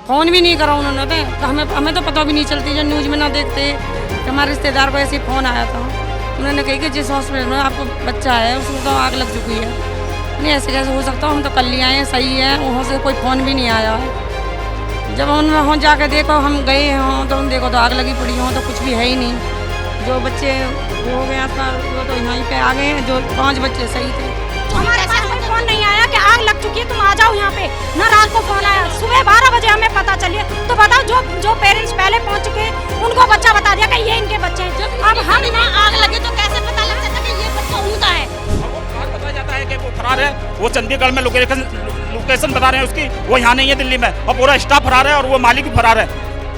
Phone भी नहीं करा उन्होंने तो हमें तो पता भी नहीं चलती, जब न्यूज़ में ना देखते कि हमारे रिश्तेदार को ऐसे फ़ोन आया था। उन्होंने कही कि जिस हॉस्पिटल में आपको बच्चा है उसमें तो आग लग चुकी है। नहीं ऐसे कैसे हो सकता, हम तो कल ही आए हैं, सही है, वहाँ से कोई फ़ोन भी नहीं आया है। जब उनमें वहाँ जाके देखो, हम गए हों तो देखो तो आग लगी पड़ी हो, तो कुछ भी है ही नहीं। जो बच्चे हो गए वो तो यहीं पे आ गए हैं, जो 5 बच्चे सही थे। हमारे पास कोई फोन नहीं आया कि आग लग चुकी है, तुम आ जाओ यहाँ पे। ना रात को फोन आया, सुबह 12 बजे हमें पता चलिए। तो बताओ जो पेरेंट्स पहले पहुँच चुके उनको बच्चा बता दिया कि ये इनके बच्चे हैं। अब हम आग लगे तो कैसे पता लग सकता कि ये बच्चा उनका है? बताया जाता है कि वो फरार है, वो चंडीगढ़ में लोकेशन बता रहे हैं उसकी, वो यहाँ नहीं है दिल्ली में, और पूरा स्टाफ फरार है और वो मालिक भी फरार है,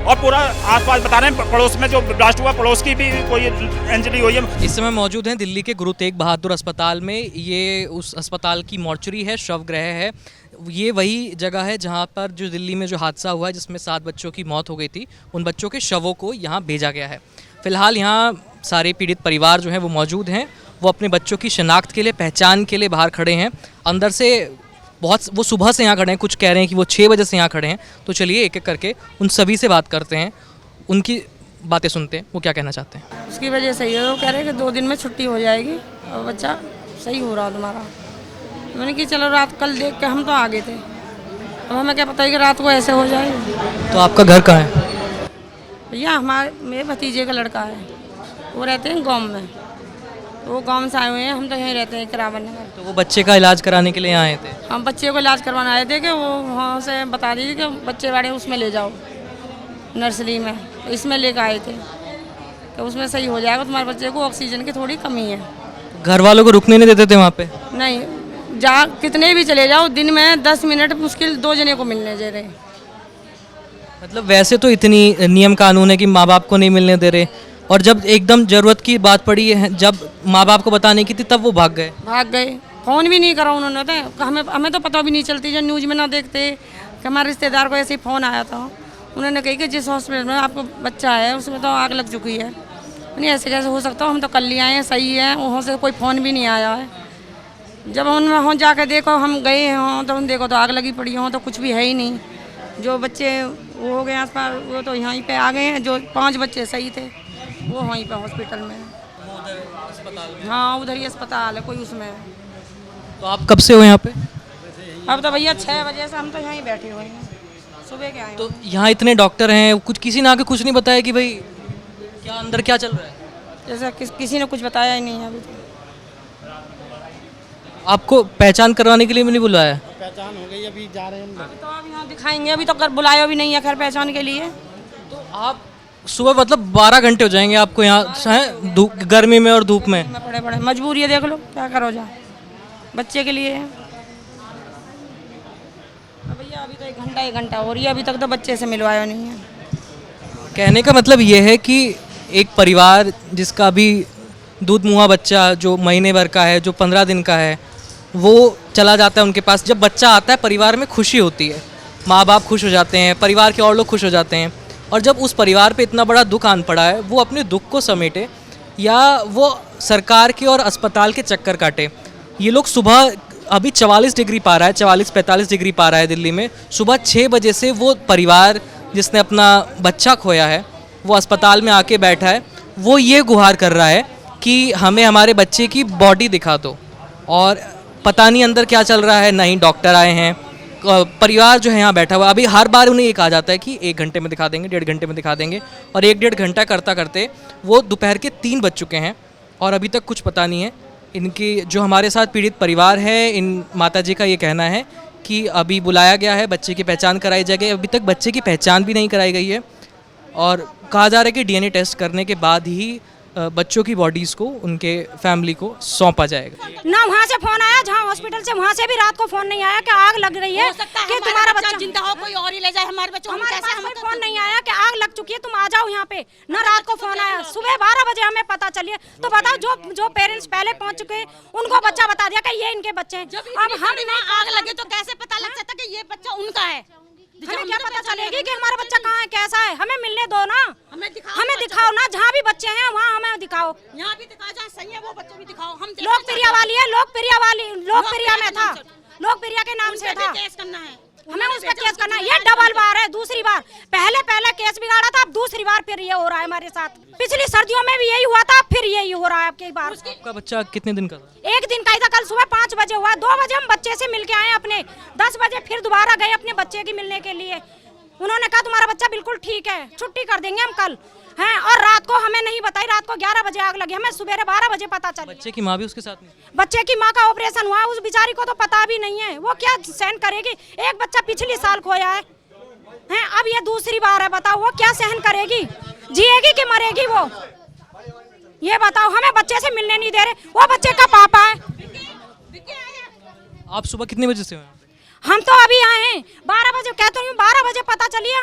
और पूरा आसपास बता रहे हैं पड़ोस में जो ब्लास्ट हुआ पड़ोस की भी कोई इंजरी हुई है। इस समय मौजूद हैं दिल्ली के गुरु तेग बहादुर अस्पताल में। ये उस अस्पताल की मॉर्चरी है, शवगृह है। ये वही जगह है जहाँ पर जो दिल्ली में जो हादसा हुआ है जिसमें 7 बच्चों की मौत हो गई थी, उन बच्चों के शवों को यहाँ भेजा गया है। फिलहाल यहाँ सारे पीड़ित परिवार जो हैं वो मौजूद हैं। वो अपने बच्चों की शिनाख्त के लिए, पहचान के लिए बाहर खड़े हैं। अंदर से वो सुबह से यहाँ खड़े हैं, कुछ कह रहे हैं कि वो 6 बजे से यहाँ खड़े हैं। तो चलिए एक एक करके उन सभी से बात करते हैं, उनकी बातें सुनते हैं, वो क्या कहना चाहते हैं। उसकी वजह से ये वो कह रहे हैं कि 2 दिन में छुट्टी हो जाएगी और बच्चा सही हो रहा तुम्हारा। मैंने कि चलो रात कल देख के हम तो आ गए थे, अब हमें क्या पता है कि रात को ऐसे हो जाएगी। तो आपका घर कहाँ है? भैया मेरे भतीजे का लड़का है, वो रहते हैं गाँव में, वो गाँव से आए हुए हैं, हम तो यहीं रहते हैं किरावन नगर। तो वो बच्चे का इलाज कराने के लिए यहाँ आए थे? हम बच्चे को इलाज करवाने आए थे कि वो वहाँ से बता दीजिए कि बच्चे वाले उसमें ले जाओ नर्सरी में, तो इसमें लेकर आए थे कि उसमें सही हो जाएगा, तुम्हारे बच्चे को ऑक्सीजन की थोड़ी कमी है। घर वालों को रुकने नहीं देते थे वहाँ पे? नहीं, कितने भी चले जाओ, दिन में 10 मिनट मुश्किल 2 जने को मिलने दे रहे। मतलब वैसे तो इतनी नियम कानून है कि माँ बाप को नहीं मिलने दे रहे, और जब एकदम ज़रूरत की बात पड़ी है, जब माँ बाप को बताने की थी, तब वो भाग गए। फ़ोन भी नहीं करा उन्होंने तो हमें तो पता भी नहीं चलती, जब न्यूज़ में ना देखते कि हमारे रिश्तेदार को ऐसे ही फ़ोन आया था। उन्होंने कही कि जिस हॉस्पिटल में आपको बच्चा है उसमें तो आग लग चुकी है। नहीं ऐसे कैसे हो सकता, हम तो कल ही आए हैं, सही है, वहाँ से कोई फ़ोन भी नहीं आया है। जब उनमें वहाँ जाके देखो, हम गए हों तो देखो तो आग लगी पड़ी हो, तो कुछ भी है ही नहीं। जो बच्चे वो हो गए आसपास, वो तो यहीं पे आ गए हैं, जो 5 बच्चे सही थे वो वहीं पे हॉस्पिटल में। हाँ उधर ही अस्पताल है कोई उसमें। तो आप कब से हो यहाँ पे? अब तो भैया 6 बजे से हम तो यहीं बैठे हुए हैं, सुबह के आए। तो यहाँ इतने डॉक्टर हैं, कुछ किसी ने आके कुछ नहीं बताया कि भाई क्या अंदर क्या चल रहा है? जैसा किसी ने कुछ बताया ही नहीं है अभी तो। आपको पहचान करवाने के लिए भी नहीं बुलाया? पहचान हो गई, अभी जा रहे हैं। अभी तो आप यहाँ दिखाएंगे, अभी तो कर बुलाया भी नहीं है खैर पहचान के लिए। तो आप सुबह मतलब 12 घंटे हो जाएंगे आपको यहाँ हैं, गर्मी में और धूप में? पड़े मजबूरी है, देख लो क्या करो जा बच्चे के लिए। भैया अभी तो 1 घंटा हो रही है, अभी तक तो बच्चे से मिलवाया नहीं है। कहने का मतलब ये है कि एक परिवार जिसका अभी दूध मुहा बच्चा जो महीने भर का है, जो 15 दिन का है, वो चला जाता है उनके पास। जब बच्चा आता है परिवार में खुशी होती है, माँ बाप खुश हो जाते हैं, परिवार के और लोग खुश हो जाते हैं। और जब उस परिवार पे इतना बड़ा दुख आन पड़ा है, वो अपने दुख को समेटे या वो सरकार के और अस्पताल के चक्कर काटे। ये लोग सुबह अभी 44 डिग्री पा रहा है, 44-45 डिग्री पा रहा है दिल्ली में। सुबह 6 बजे से वो परिवार जिसने अपना बच्चा खोया है वो अस्पताल में आके बैठा है। वो ये गुहार कर रहा है कि हमें हमारे बच्चे की बॉडी दिखा दो, और पता नहीं अंदर क्या चल रहा है। नहीं डॉक्टर आए हैं, परिवार जो है यहाँ बैठा हुआ। अभी हर बार उन्हें ये कहा जाता है कि 1 घंटे में दिखा देंगे, 1.5 घंटे में दिखा देंगे, और 1-1.5 घंटा करता करते वो दोपहर के 3 बज चुके हैं और अभी तक कुछ पता नहीं है। इनकी जो हमारे साथ पीड़ित परिवार है, इन माताजी का ये कहना है कि अभी बुलाया गया है, बच्चे की पहचान कराई जाएगी। अभी तक बच्चे की पहचान भी नहीं कराई गई है, और कहा जा रहा है कि DNA टेस्ट करने के बाद ही बच्चों की बॉडीज़ को उनके फैमिली को सौंपा जाएगा। ना वहाँ से फोन आया, जहाँ हॉस्पिटल से वहाँ से भी रात को फोन नहीं आया कि आग लग रही है, कि तुम्हारा बच्चा जिंदा हो, कोई और ही ले जाए हमारे बच्चों। हमारे पास कोई फोन नहीं आया कि आग लग चुकी है, तुम आ जाओ यहाँ पे। ना रात को फोन आया, सुबह 12 बजे हमें पता चलिए। तो बताओ जो पेरेंट्स पहले पहुँच चुके उनको बच्चा बता दिया कि ये इनके बच्चे हैं। अब हम आग लगे तो कैसे पता लग सकता कि ये बच्चा उनका है? हमें क्या पता चलेगी कि हमारा बच्चा कहाँ है, कैसा है? हमें मिलने दो ना, हमें दिखाओ ना, जहाँ भी बच्चे हैं वहाँ हमें दिखाओ। यहाँ भी दिखाओ, जहाँ सही है वो बच्चे भी दिखाओ। हम लोकप्रिया वाली है, लोकप्रिया में था, लोकप्रिया के नाम से था। केस करना है। हमें उस पर केस करना है। ये डबल बार है, दूसरी बार। पहले केस बिगाड़ा था, अब दूसरी बार फिर ये हो रहा है हमारे साथ। पिछली सर्दियों में भी यही हुआ था, फिर यही हो रहा है आपकी बार। आपका बच्चा कितने दिन का था? 1 दिन का ही था, कल सुबह 5 बजे हुआ। 2 बजे हम बच्चे से मिल के आए अपने, 10 बजे फिर दोबारा गए अपने बच्चे की मिलने के लिए। उन्होंने कहा तुम्हारा बच्चा बिल्कुल ठीक है, छुट्टी कर देंगे हम कल हैं। और रात को हमें नहीं बताई, रात को 11 बजे आग लगी, हमें सुबह 12 बजे पता चला। बच्चे की माँ भी उसके साथ नहीं थी? बच्चे की माँ का ऑपरेशन हुआ, उस बेचारी को तो पता भी नहीं है, वो क्या सहन करेगी। एक बच्चा पिछले साल खोया है, अब ये दूसरी बार है। बताओ वो क्या सहन करेगी, जिएगी कि मरेगी वो, ये बताओ। हमें बच्चे से मिलने नहीं दे रहे, वो बच्चे का पापा है। आप सुबह कितने बजे से हो यहाँ पे? हम तो अभी आए हैं 12 बजे, कहते हूँ 12 बजे पता चली है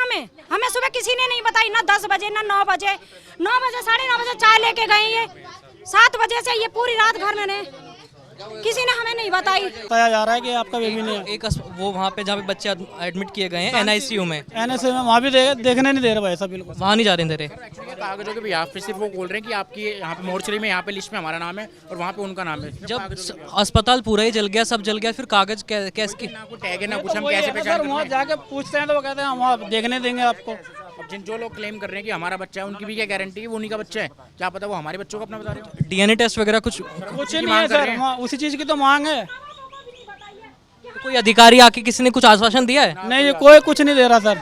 हमें सुबह किसी ने नहीं बताई, ना 10 बजे ना 9 बजे। 9 बजे 9:30 बजे चाय लेके गई है, 7 बजे से ये पूरी रात घर में रहे, किसी ने हमें नहीं बताई। बताया जा रहा है कि आपका बेबी नहीं है। एक वो वहाँ पे जहाँ पे बच्चे एडमिट किए गए हैं NICU में, एनएसए में वहाँ भी देखने नहीं दे रहे भाई साहब, बिल्कुल। वहाँ नहीं जा रहे थे। कागजों के भी यहाँ पे सिर्फ वो बोल रहे हैं कि आपकी यहाँ पे मोर्चरी में यहाँ पे लिस्ट में हमारा नाम है और वहाँ पे उनका नाम है। जब अस्पताल पूरा ही जल गया, सब जल गया, फिर कागज कैसे की? ना कोई टैग है ना कुछ, हम वही कैसे है ना पहचान सर, वहाँ जाके पूछते हैं तो वो कहते हैं हम वहाँ देखने देंगे आपको। अब जो लोग क्लेम कर रहे हैं कि हमारा बच्चा है, उनकी भी क्या गारंटी है वो उन्हीं का बच्चा है? क्या पता वो हमारे बच्चों को अपना बता रहे हो। DNA टेस्ट वगैरह कुछ नहीं है सर, वहाँ उसी चीज़ की तो मांग है। कोई अधिकारी आके किसी ने कुछ आश्वासन दिया है? नहीं, कोई कुछ नहीं दे रहा सर,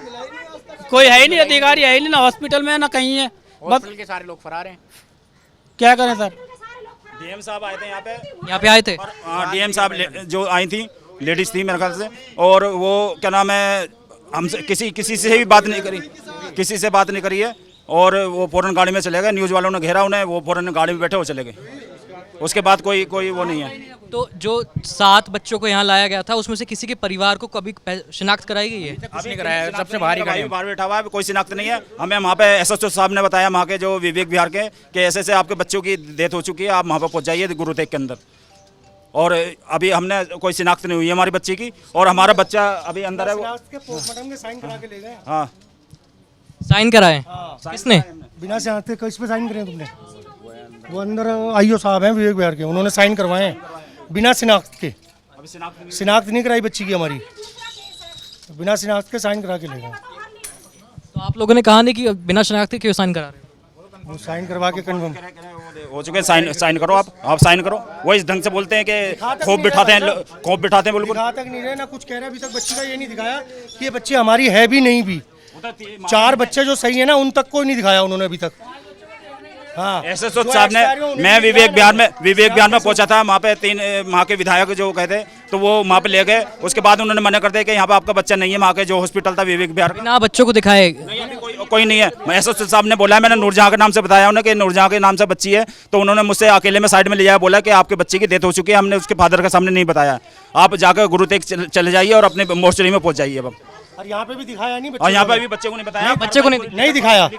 कोई है ही नहीं, अधिकारी है ही नहीं, ना हॉस्पिटल में ना कहीं है। बस हॉस्पिटल के सारे लोग फरार हैं। क्या करें सर। डीएम साहब आए थे यहाँ पे आए थे? डीएम साहब जो आई थी, लेडीज थी मेरे ख्याल से, और वो क्या नाम है, हमसे किसी से भी बात नहीं करी, किसी से बात नहीं करी है। और वो फौरन गाड़ी में चले गए, न्यूज़ वालों ने घेरा उन्हें, वो फौरन गाड़ी में बैठे वो चले गए। उसके बाद कोई वो नहीं है। तो जो 7 बच्चों को यहाँ लाया गया था, उसमें से किसी के परिवार को कभी शिनाख्त कराई गई है? कुछ नहीं कराया, सबसे बाहर ही खड़े बाहर बैठा हुआ है, कोई शिनाख्त नहीं है। हमें वहाँ पे SHO साहब ने बताया, वहाँ के जो विवेक विहार के, कि ऐसे आपके बच्चों की डेथ हो चुकी है, आप वहाँ पर पहुँच जाइए गुरु तेग के अंदर। और अभी हमने कोई शिनाख्त नहीं हुई है हमारी बच्ची की, और हमारा बच्चा अभी अंदर है। साइन करा के ले गए। हाँ, साइन कराए? किसने? बिना शनाख्त के किस पे साइन करे तुमने? वो अंदर IO साहब हैं विवेक विहार के, उन्होंने साइन करवाए हैं बिना शिनाख्त के। शिनाख्त नहीं कराई बच्ची की हमारी, बिना शिनाख्त के साइन करा के ले गए। तो आप लोगों ने कहा नहीं कि बिना शिनाख्त के क्यों साइन करा रहे हो? वो साइन करवा के कन्फर्म हो चुके हैं, साइन करो, आप साइन करो। वो इस ढंग से बोलते हैं कि खोप बिठाते हैं बिल्कुल। दिखा तक नहीं रहे ना कुछ कह रहे, अभी तक बच्ची का ये नहीं दिखाया कि ये बच्ची हमारी है भी नहीं भी। 4 बच्चे जो सही है ना, उन तक को नहीं दिखाया उन्होंने अभी तक। हाँ, SHO साहब ने, मैं विवेक विहार में पहुंचा था, वहाँ पे 3 वहाँ के विधायक जो कहते, तो वो वहाँ पे ले गए। उसके बाद उन्होंने मना कर दिया कि यहाँ पे आपका बच्चा नहीं है। वहाँ के जो हॉस्पिटल था विवेक विहार बिना बच्चों को दिखाए? कोई नहीं है। SHO साहब ने बोला है, मैंने नूरजहां के नाम से बताया उन्हें कि नूरजहां के नाम से बच्ची है, तो उन्होंने मुझसे अकेले में साइड में लिया, बोला कि आपके बच्चे की डेथ हो चुकी है, हमने उसके फादर के सामने नहीं बताया, आप जाकर गुरु तेग चले जाइए और अपने मोर्चरी में पहुँच जाइए। अब और यहाँ पे भी दिखाया नहीं, और यहाँ पे भी बच्चे को नहीं बताया, बच्चे को नहीं दिखाया।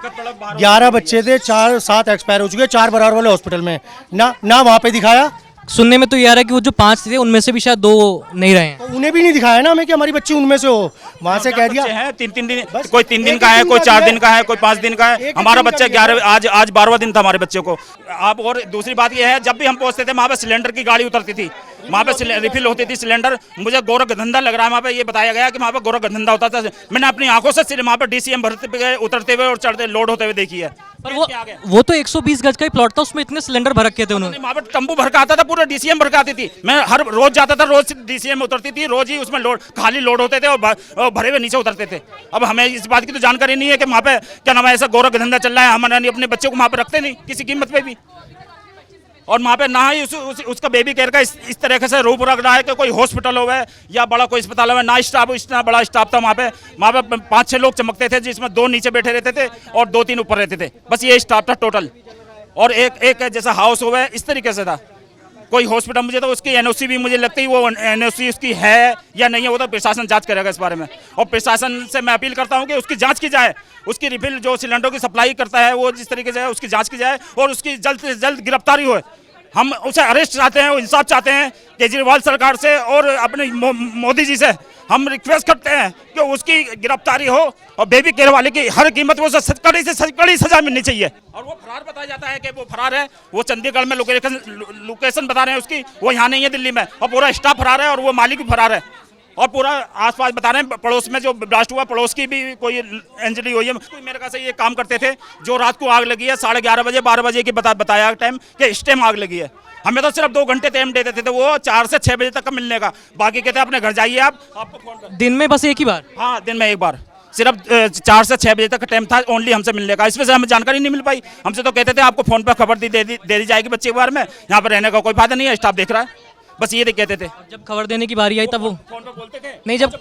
11 बच्चे थे, 7 एक्सपायर हो चुके, 4 बराबर वाले हॉस्पिटल में, ना वहाँ पे दिखाया। सुनने में तो ये आ रहा है कि वो जो 5 थे उनमें से भी शायद 2 नहीं रहे हैं। तो उन्हें भी नहीं दिखाया ना हमें कि हमारी बच्ची उनमें से हो। वहाँ से कह दिया है 3 दिन, कोई 3 दिन का है, कोई 4 दिन का है, कोई 5 दिन का है। हमारा बच्चा 11, आज 12वां दिन था हमारे बच्चे को। आप, और दूसरी बात यह है, जब भी हम पहुंचते थे वहाँ पे सिलेंडर की गाड़ी उतरती थी, वहाँ पे रिफिल होती थी सिलेंडर। मुझे गोरखधंधा लग रहा है, वहाँ पे ये बताया गया कि वहाँ पे गोरखधंधा होता था। मैंने अपनी आंखों से वहाँ पे DCM भरते उतरते हुए और चढ़ते लोड होते हुए देखी है। पर वो तो 120 गज का ही प्लॉट था, उसमें इतने सिलेंडर भर रखे थे उन्होंने। वहाँ पे तंबू भर के आता था, पूरा DCM भर के आती थी। मैं हर रोज जाता था, रोज DCM उतरती थी, रोज ही उसमें खाली लोड होते थे और भरे हुए नीचे उतरते थे। अब हमें इस बात की तो जानकारी नहीं है कि वहाँ पे क्या नाम है, ऐसा गोरखधंधा चल रहा है। हमारे अपने बच्चे को वहाँ पे रखते नहीं किसी कीमत पे भी, और वहाँ पे ना ही उसका बेबी केयर का इस तरह से रूप रख रहा है कि कोई हॉस्पिटल हो या बड़ा कोई अस्पताल हो, ना स्टाफ, इतना बड़ा स्टाफ था वहाँ पे 5-6 लोग चमकते थे, जिसमें 2 नीचे बैठे रहते थे और 2-3 ऊपर रहते थे, बस ये स्टाफ था टोटल। और एक जैसा हाउस हो है, इस तरीके से था। कोई हॉस्पिटल, मुझे तो उसकी NOC भी मुझे लगती है, वो NOC उसकी है या नहीं है, वो तो प्रशासन जांच करेगा इस बारे में। और प्रशासन से मैं अपील करता हूँ कि उसकी जांच की जाए, उसकी रिफिल जो सिलेंडर की सप्लाई करता है वो जिस तरीके से है उसकी जांच की जाए और उसकी जल्द से जल्द गिरफ्तारी हो। हम उसे अरेस्ट चाहते हैं, इंसाफ चाहते हैं केजरीवाल सरकार से और अपने मोदी जी से हम रिक्वेस्ट करते हैं कि उसकी गिरफ्तारी हो और बेबी केयर वाले की हर कीमत वो कड़ी से कड़ी सजा मिलनी चाहिए। और वो फरार बताया जाता है कि वो फरार है, वो चंडीगढ़ में लोकेशन बता रहे हैं उसकी, वो यहाँ नहीं है दिल्ली में, और पूरा स्टाफ फरार है और वो मालिक भी फरार है। और पूरा आसपास बता रहे हैं पड़ोस में जो ब्लास्ट हुआ पड़ोस की भी कोई इंजरी हुई है। कोई मेरे ख्याल से ये काम करते थे जो रात को आग लगी है 11:30 बजे 12 बजे की बताया टाइम कि इस टाइम आग लगी है। हमें तो सिर्फ 2 घंटे टाइम देते थे तो वो 4 से 6 बजे तक का मिलने का, बाकी कहते हैं अपने घर जाइए आपको फोन कर। दिन में बस एक ही बार? हाँ, दिन में एक बार, सिर्फ 4 से 6 बजे तक का टाइम था ओनली हमसे मिलने का। इसमें से हमें जानकारी नहीं मिल पाई। हमसे तो कहते थे आपको फोन पर खबर दे दी जाएगी बच्चे के बारे में, यहाँ पर रहने का कोई फायदा नहीं है, स्टाफ देख रहा है, बस ये कहते थे। जब खबर देने की बारी आई तब वो फोन पर बोलते थे नहीं, जब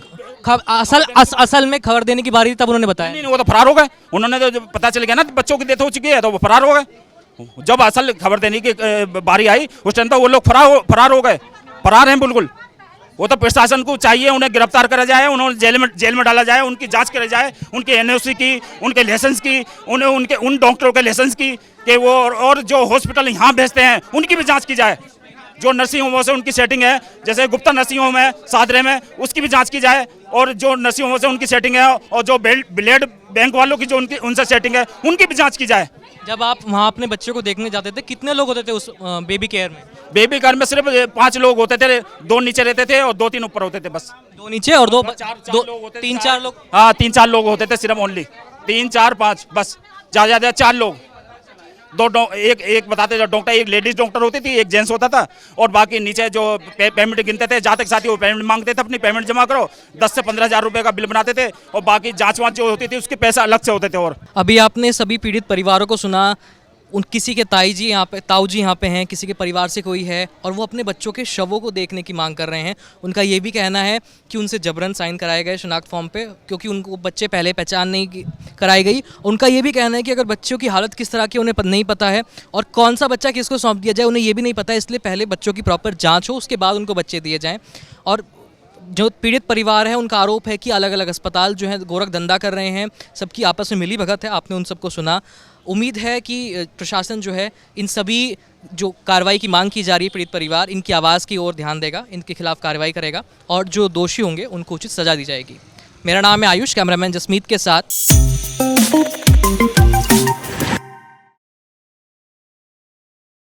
असल में खबर देने की बारी थी तब उन्होंने बताया? नहीं, वो तो फरार हो गए। उन्होंने तो जब पता चल गया ना बच्चों की डेथ हो चुकी है तो वो फरार हो गए। जब असल खबर देने की बारी आई उस टाइम तो वो लोग फरार हो गए, फरार हैं बिल्कुल। वो तो प्रशासन को चाहिए उन्हें गिरफ्तार करा जाए, उन्होंने जेल में डाला जाए, उनकी जांच करी जाए, उनके एनओसी की, उनके लाइसेंस की, उन डॉक्टरों के लाइसेंस की कि वो, और जो हॉस्पिटल यहाँ भेजते हैं उनकी भी जाँच की जाए। जो नर्सिंग होमों से उनकी सेटिंग है, जैसे गुप्ता नर्सिंग होम है सादरे में, उसकी भी जांच की जाए। और जो नर्सिंग होमों से उनकी सेटिंग है और जो ब्लड बैंक वालों की जो उनसे सेटिंग है उनकी भी जांच की जाए। जब आप वहाँ अपने बच्चे को देखने जाते थे कितने लोग होते थे उस बेबी केयर में? बेबी केयर में सिर्फ 5 लोग होते थे, 2 नीचे रहते थे और 2-3 ऊपर होते थे बस। 2 नीचे और 2 3-4 लोग? हाँ, 3-4 लोग होते थे सिर्फ ओनली, 3-4-5 बस, ज़्यादा 4 लोग। एक बताते जो डॉक्टर, एक लेडीज डॉक्टर होती थी, एक जेंट्स होता था, और बाकी नीचे जो पेमेंट गिनते थे, जातक साथी वो पेमेंट मांगते थे, अपनी पेमेंट जमा करो, 10 से 15 हज़ार रुपये का बिल बनाते थे, और बाकी जांच वाँच जो होती थी उसके पैसे अलग से होते थे। और अभी आपने सभी पीड़ित परिवारों को सुना, उन किसी के ताऊ जी यहाँ पे हैं, किसी के परिवार से कोई है और वो अपने बच्चों के शवों को देखने की मांग कर रहे हैं। उनका ये भी कहना है कि उनसे जबरन साइन कराए गए शनाख्त फॉर्म पे, क्योंकि उनको बच्चे पहले पहचान नहीं कराई गई। उनका ये भी कहना है कि अगर बच्चों की हालत किस तरह की उन्हें नहीं पता है और कौन सा बच्चा किसको सौंप दिया जाए उन्हें ये भी नहीं पता है, इसलिए पहले बच्चों की प्रॉपर जाँच हो, उसके बाद उनको बच्चे दिए जाएँ। और जो पीड़ित परिवार है उनका आरोप है कि अलग अलग अस्पताल जो है गोरख धंधा कर रहे हैं, सबकी आपस में मिली भगत है। आपने उन सबको सुना। उम्मीद है कि प्रशासन जो है इन सभी जो कार्रवाई की मांग की जा रही है, पीड़ित परिवार इनकी आवाज़ की ओर ध्यान देगा, इनके खिलाफ कार्रवाई करेगा और जो दोषी होंगे उनको उचित सज़ा दी जाएगी। मेरा नाम है आयुष, कैमरामैन जसमीत के साथ।